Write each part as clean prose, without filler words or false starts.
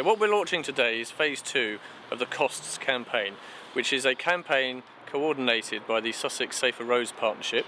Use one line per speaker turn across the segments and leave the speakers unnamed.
What we're launching today is phase 2 of the Costs campaign, which is a campaign coordinated by the Sussex Safer Roads Partnership,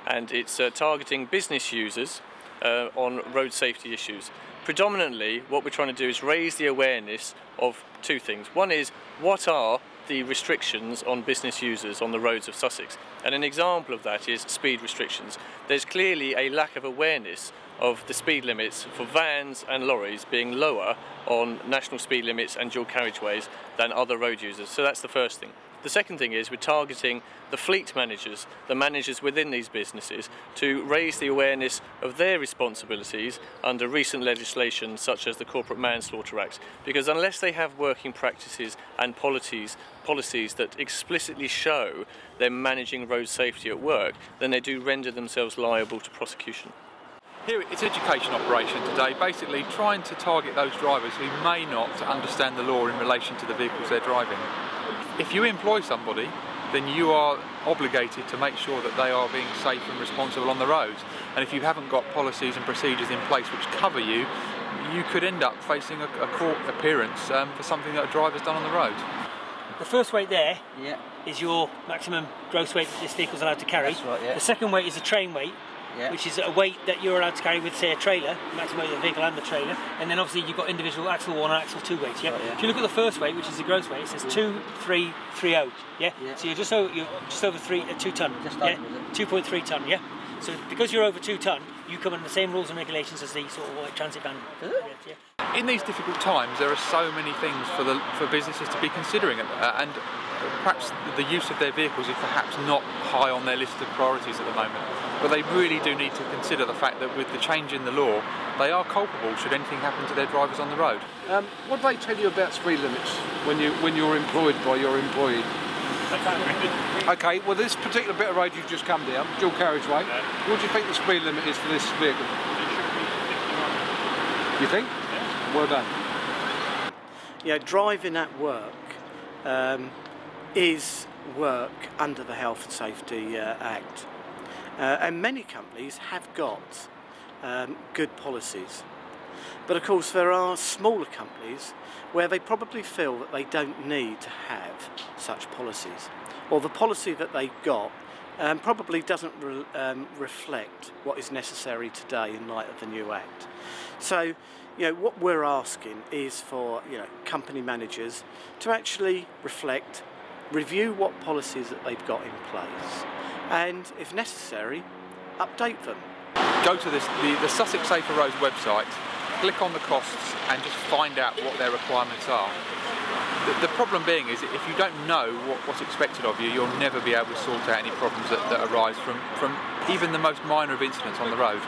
and it's targeting business users on road safety issues. Predominantly, what we're trying to do is raise the awareness of two things. One is, what are the restrictions on business users on the roads of Sussex? And an example of that is speed restrictions. There's clearly a lack of awareness of the speed limits for vans and lorries being lower on national speed limits and dual carriageways than other road users. So that's the first thing. The second thing is we're targeting the fleet managers, the managers within these businesses, to raise the awareness of their responsibilities under recent legislation such as the Corporate Manslaughter Act. Because unless they have working practices and policies that explicitly show they're managing road safety at work, then they do render themselves liable to prosecution.
Here it's an education operation today, basically trying to target those drivers who may not understand the law in relation to the vehicles they're driving. If you employ somebody, then you are obligated to make sure that they are being safe and responsible on the roads. And if you haven't got policies and procedures in place which cover you, you could end up facing a court appearance for something that a driver's done on the road.
The first weight there is your maximum gross weight that this vehicle is allowed to carry.
That's right, yeah.
The second weight is a train weight, which is a weight that you're allowed to carry with, say, a trailer, the maximum weight of the vehicle and the trailer. And then obviously you've got individual axle 1 and axle 2 weights.
Right,
If you look at the first weight, which is the gross weight, it says 2,330. So you're just over 2 tonne.
Just over,
2.3 tonne. So because you're over 2 tonne, you come under the same rules and regulations as the sort of transit van.
In these difficult times, there are so many things for businesses to be considering, and perhaps the use of their vehicles is perhaps not high on their list of priorities at the moment. But they really do need to consider the fact that with the change in the law, they are culpable should anything happen to their drivers on the road.
What do they tell you about speed limits when you're employed by your employee? Okay, well this particular bit of road you've just come down, dual carriageway, what do you think the speed limit is for this vehicle? You think? Well done.
Driving at work is work under the Health and Safety Act. And many companies have got good policies. But of course there are smaller companies where they probably feel that they don't need to have such policies. Or the policy that they've got probably doesn't reflect what is necessary today in light of the new Act. So, what we're asking is for, company managers to actually review what policies that they've got in place, and if necessary, update them.
Go to the Sussex Safer Roads website, click on the costs and just find out what their requirements are. The problem being is if you don't know what's expected of you, you'll never be able to sort out any problems that arise from even the most minor of incidents on the road.